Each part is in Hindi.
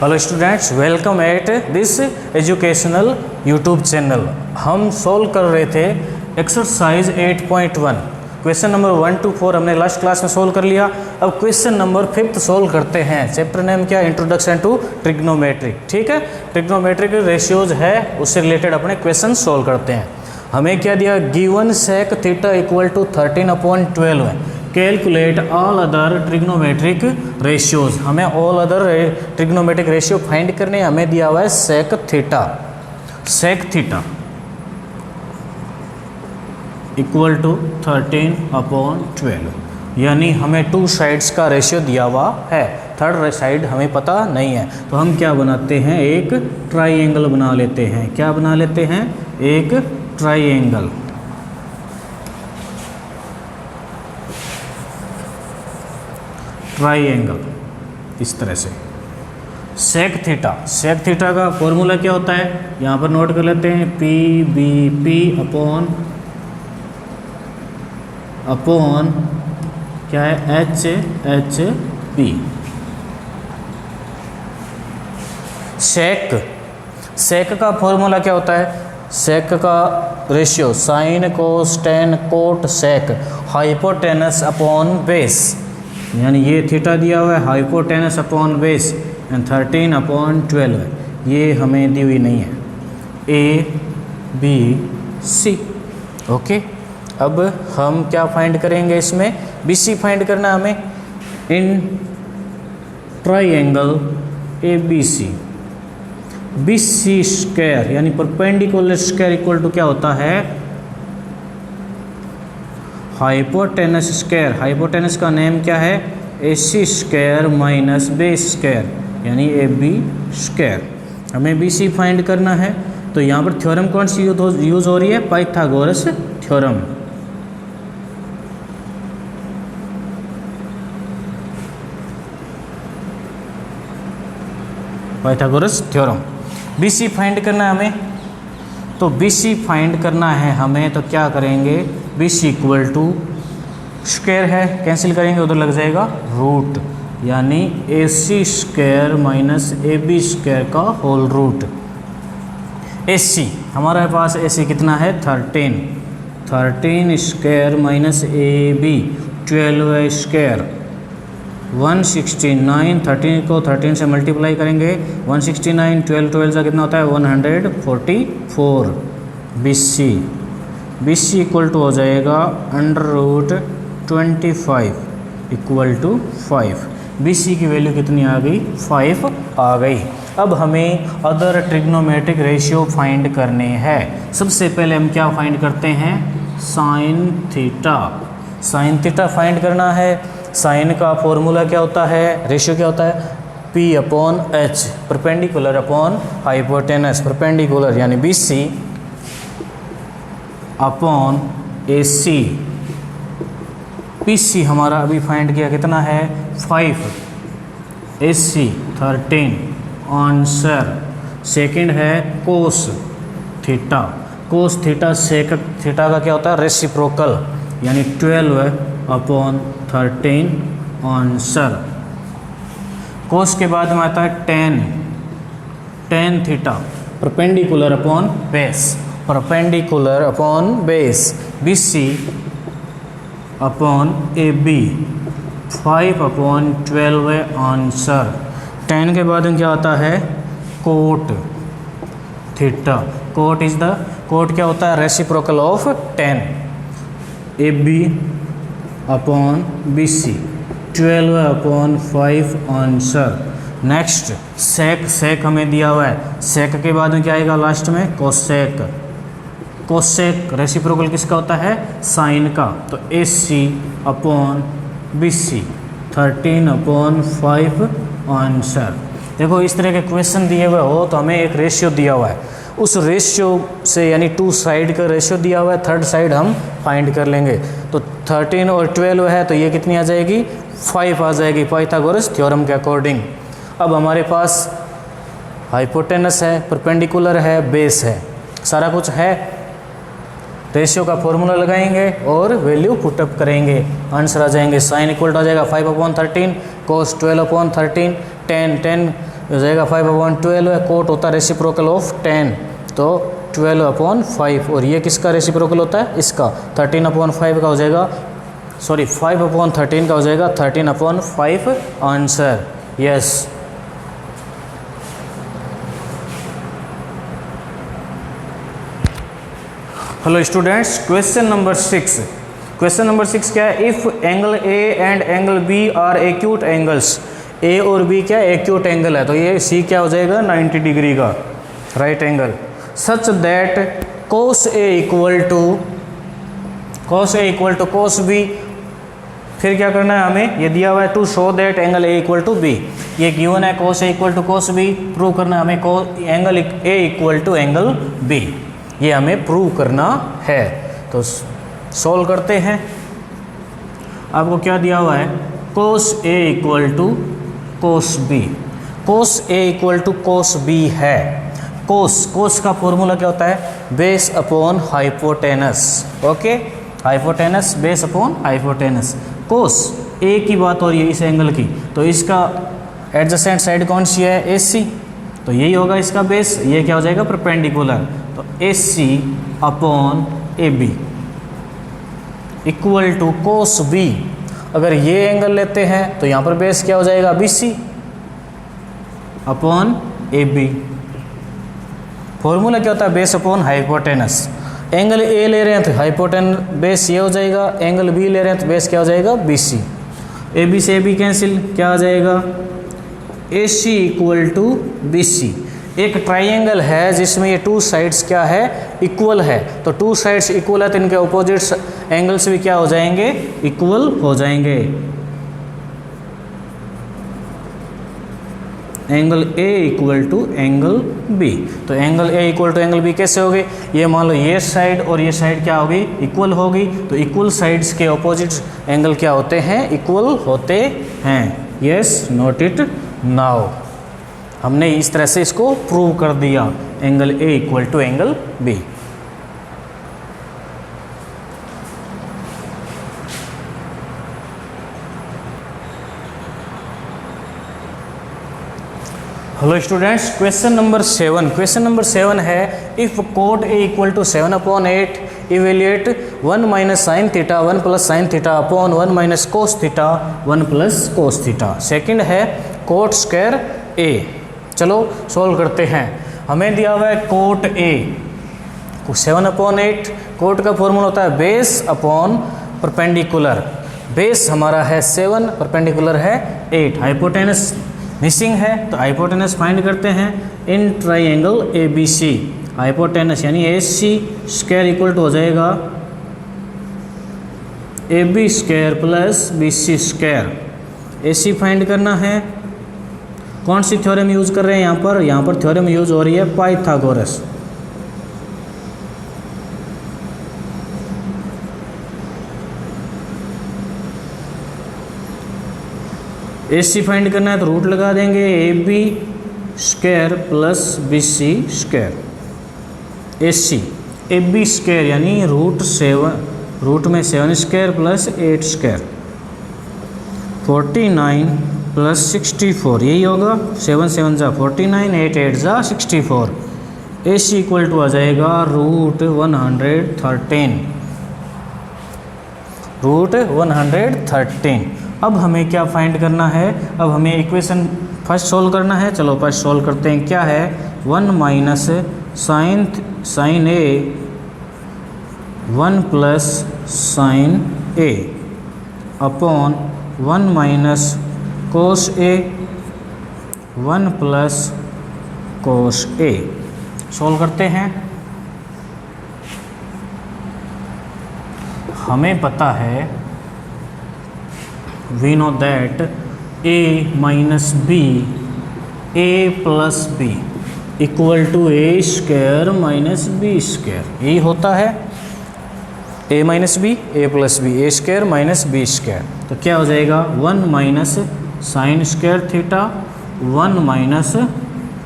Hello students, welcome at this educational YouTube channel. हम सॉल्व कर रहे थे एक्सरसाइज 8.1 क्वेश्चन नंबर 1 to 4 हमने लास्ट क्लास में सॉल्व कर लिया। अब क्वेश्चन नंबर 5 सॉल्व करते हैं। चैप्टर नेम क्या? Introduction to trigonometric. ठीक है, ट्रिग्नोमेट्रिक रेशियोज है, उससे रिलेटेड अपने क्वेश्चन सॉल्व करते हैं। हमें क्या दिया? Given sec theta equal to 13/12 है। Calculate all other trigonometric ratios. हमें all other trigonometric ratio find करने। हमें दिया हुआ है सेक थीटा इक्वल टू 13/12, यानी हमें टू साइड्स का रेशियो दिया हुआ है। थर्ड साइड हमें पता नहीं है, तो हम क्या बनाते हैं? एक ट्राइएंगल बना लेते हैं। क्या बना लेते हैं? एक ट्राइएंगल। इस तरह से सेक थीटा का फॉर्मूला क्या होता है? यहाँ पर नोट कर लेते हैं, पी बी पी अपॉन क्या है? H P. सेक का फॉर्मूला क्या होता है? सेक का ratio sine cos tan cot sec hypotenuse upon base, यानी ये थीटा दिया हुआ है, हाइपोटेनस अपॉन बेस एंड 13/12 है। ये हमें दी हुई नहीं है। ए बी सी। ओके, अब हम क्या फाइंड करेंगे? इसमें बी सी फाइंड करना है हमें। In triangle A B C square यानी परपेंडिकुलर स्क्वायर इक्वल टू क्या होता है? Hypotenuse square. हाइपोटेनस का नेम क्या है? A C square minus base square, यानी ए बी स्क्वायर। हमें बी सी फाइंड करना है, तो यहाँ पर थ्योरम कौन सी यूज हो रही है? Pythagoras theorem. Pythagoras theorem. B C find करना है हमें, तो बी सी फाइंड करना है हमें, तो क्या करेंगे? B C equal to square है, कैंसिल करेंगे, उधर लग जाएगा रूट, यानी A C square minus A B square का होल रूट। ए सी हमारे पास ए सी कितना है? 13 square minus A B 12 square 169। 13 को 13 से मल्टीप्लाई करेंगे, 169 12 से कितना होता है? 144। बी सी इक्वल टू हो जाएगा √25 इक्वल टू 5। बी सी की वैल्यू कितनी आ गई? 5 आ गई। अब हमें अदर ट्रिग्नोमेट्रिक रेशियो फाइंड करने हैं। सबसे पहले हम क्या फाइंड करते हैं? साइन थीटा फाइंड करना है। साइन का फॉर्मूला क्या होता है? रेशियो क्या होता है? P upon H, perpendicular upon hypotenuse. Perpendicular यानी B C upon A C. P C हमारा अभी फाइंड किया, कितना है? 5। ए सी 13। आंसर सेकंड है कोस थीटा। सेक थीटा का क्या होता है? रेसिप्रोकल, यानी 12/13 आंसर। कोस के बाद में आता है tan theta, perpendicular upon base. B C upon A B 5/12 answer. Tan के बाद में क्या आता है? Cot theta. कोट क्या होता है? Reciprocal of 10। A B upon B C 12/5 answer. Next sec हमें दिया हुआ है। सेक के बाद में क्या आएगा? लास्ट में कोसेक रेसिप्रोकल किसका होता है? साइन का। तो A C upon B C 13/5 answer. देखो, इस तरह के क्वेश्चन दिए हुए हो तो हमें एक रेशियो दिया हुआ है, उस रेशियो से यानी टू साइड का रेशियो दिया हुआ है, थर्ड साइड हम फाइंड कर लेंगे। तो 13 और 12 है, तो ये कितनी आ जाएगी? 5 आ जाएगी पाइथागोरस थ्योरम के अकॉर्डिंग। अब हमारे पास हाइपोटेनस है, परपेंडिकुलर है, बेस है, सारा कुछ है। रेशियो का फॉर्मूला लगाएंगे और वैल्यू पुटअप करेंगे, आंसर आ जाएंगे। साइन इक्वल टू आ जाएगा 5/13, कोस 12/13, टेन हो जाएगा 5/12 है, कोट होता है रेसिप्रोकल ऑफ 10, तो 12/5, और ये किसका रेसिप्रोकल होता है, इसका 13/5 का हो जाएगा, सॉरी 5/13 का हो जाएगा 13/5 answer. Yes. Hello students, question number 6। Question number 6 क्या है, if angle A and angle B are acute angles, A और बी क्या एक्यूट एंगल है, तो ये सी क्या हो जाएगा 90 डिग्री का right angle, such that cos A equal to cos B. फिर क्या करना है हमें, ये दिया हुआ है to show that angle A equal to B, ये गिवन है cos A equal to cos B, prove करना है हमें angle A equal to angle B, ये हमें प्रूव करना है। तो सॉल्व करते हैं। आपको क्या दिया हुआ है, cos A equal to cos B, cos A equal to cos B है। कोस का फॉर्मूला क्या होता है, base upon hypotenuse, okay, hypotenuse base upon hypotenuse. Cos A की बात हो रही है इस एंगल की, तो इसका एडजेसेंट साइड कौन सी है, ए सी, तो यही होगा इसका बेस, ये क्या हो जाएगा परपेंडिकुलर, तो A C upon A B equal to cos B. अगर ये एंगल लेते हैं तो यहाँ पर बेस क्या हो जाएगा, B C upon A B. Formula क्या होता है, base upon hypotenuse. Angle A ले रहे हैं तो हाइपोटेन बेस ये हो जाएगा, एंगल बी ले रहे हैं तो बेस क्या हो जाएगा, बी सी। ए बी से ए बी कैंसिल, क्या आ जाएगा, ए सी इक्वल टू बी सी। एक ट्राइंगल है जिसमें ये टू साइड्स क्या है, इक्वल है, तो टू साइड्स इक्वल है तो इनके अपोजिट्स एंगल्स भी क्या हो जाएंगे, इक्वल हो जाएंगे। Angle A equal to angle B, तो angle A equal to angle B कैसे होगी, ये मान लो ये साइड और ये साइड क्या होगी, इक्वल होगी, तो इक्वल साइड्स के अपोजिट एंगल क्या होते हैं, इक्वल होते हैं। Yes, note it now. हमने इस तरह से इसको प्रूव कर दिया, angle A equal to angle B. Hello students, question number 7। Question number 7 है, if cot A equal to 7/8 evaluate 1 minus sine theta 1 plus sine theta upon 1 minus cos theta 1 plus cos theta. Second है कोट स्क्वायर ए। चलो सॉल्व करते हैं। हमें दिया हुआ है कोट ए 7/8, कोट का फॉर्मूला होता है बेस अपॉन परपेंडिकुलर। बेस हमारा है 7, परपेंडिकुलर है 8, हाइपोटेनस मिसिंग है तो हाइपोटेनस फाइंड करते हैं in triangle A B C. Hypotenuse यानी A C square equal to हो जाएगा A B square plus B C square. A C find करना है। कौन सी थ्योरम यूज कर रहे हैं यहाँ पर थ्योरम यूज हो रही है पाइथागोरस। ए सी फाइंड करना है तो रूट लगा देंगे A B square plus B C square. A C A B square यानी रूट में 7 स्क्वायर प्लस 8 स्क्वायर 49 प्लस 64, यही होगा। 7 7 जा 49, 8 8 जा 64। ए सी इक्वल टू आ जाएगा रूट 113। अब हमें क्या फाइंड करना है, अब हमें इक्वेशन फर्स्ट सोल्व करना है। चलो फर्स्ट सोल्व करते हैं। क्या है 1 minus sine A 1 plus sine A upon 1 minus cos A 1 plus cos A. Solve करते हैं। हमें पता है we know that a minus B a plus B equal to A square minus B square, यही होता है a minus B A plus B A square minus B square. तो क्या हो जाएगा 1 minus sine square theta 1 minus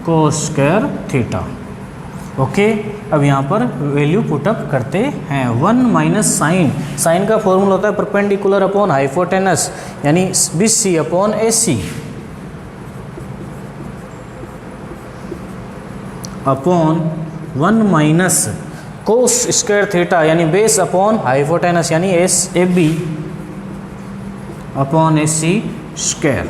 cos square theta. Okay, अब यहाँ पर वैल्यू पुटअप करते हैं। 1 माइनस साइन का फॉर्मूला होता है परपेंडिकुलर अपॉन हाइपोटेनस यानी B C upon A C. Upon 1 minus cos square theta यानी बेस अपॉन हाइपोटेनस यानी S A B upon A C square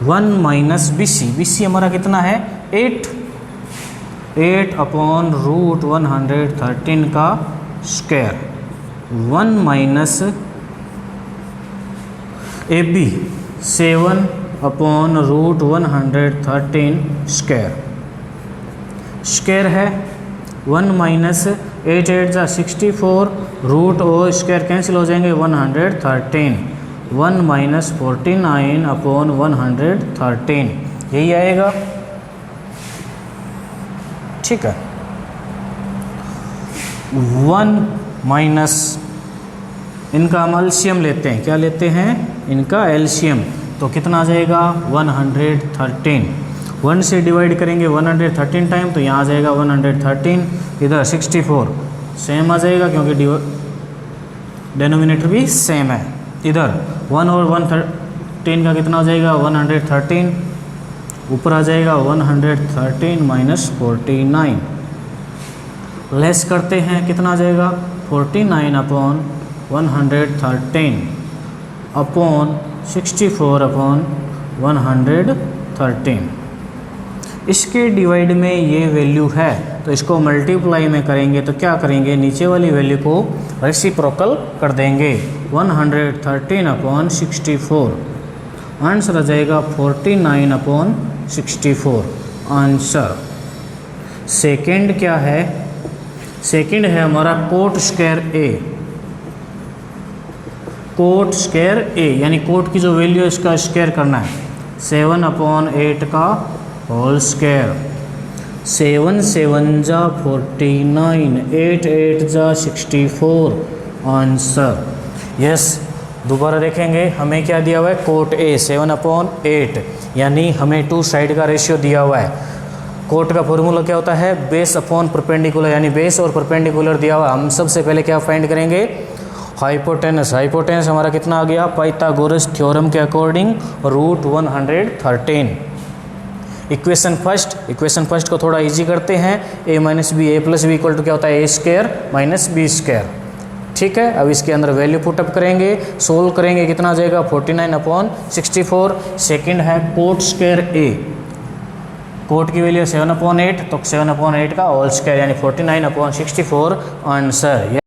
1 minus B C हमारा कितना है 8 अपॉन रूट 113 का square 1 minus A B 7 upon root 113 square है 1 माइनस 8 जा 64 रूट और स्क्वायर कैंसिल हो जाएंगे 113 1 माइनस 49 अपॉन 113 यही आएगा। ठीक है 1 माइनस इनका हम एलसीएम लेते हैं, क्या लेते हैं इनका एलसीएम, तो कितना आ जाएगा 113 1 से डिवाइड करेंगे 113 टाइम तो यहाँ आ जाएगा 113 इधर 64 सेम आ जाएगा क्योंकि डेनोमिनेटर भी सेम है। इधर 1 और 113 का कितना हो जाएगा 113 ऊपर आ जाएगा 113 माइनस 49 लेस करते हैं कितना आ जाएगा 49 अपॉन 113 अपॉन 64 अपॉन 113। इसके डिवाइड में ये वैल्यू है तो इसको मल्टीप्लाई में करेंगे तो क्या करेंगे नीचे वाली वैल्यू को रेसिप्रोकल कर देंगे 113 अपॉन 64 आंसर आ जाएगा 49 अपॉन 64 आंसर। सेकंड क्या है सेकंड है हमारा कोट स्क्वायर ए यानी कोट की जो वैल्यू है इसका स्क्वायर करना है 7 अपॉन 8 का होल स्क्वायर 7 7 जा 49 8 8 जा 64 आंसर। यस दोबारा देखेंगे हमें क्या दिया हुआ है कोट ए 7 अपॉन 8 यानी हमें 2 साइड का रेशियो दिया हुआ है। कोट का फॉर्मूला क्या होता है बेस अपॉन परपेंडिकुलर यानी बेस और परपेंडिकुलर दिया हुआ। हम सबसे पहले क्या फाइंड करेंगे हाइपोटेनस हमारा कितना आ गया पाइथागोरस थ्योरम के अकॉर्डिंग रूट 113। इक्वेशन फर्स्ट को थोड़ा इजी करते हैं a minus B A plus B equal to क्या होता है A square minus B square. ठीक है अब इसके अंदर वैल्यू पुटअप करेंगे सोल्व करेंगे कितना आ जाएगा 49 अपॉन 64। सेकेंड है कोट स्क्वायर ए कोट की वैल्यू 7 अपॉन 8 तो 7 अपॉन 8 का होल स्क्वायर यानी 49 अपॉन 64 आंसर।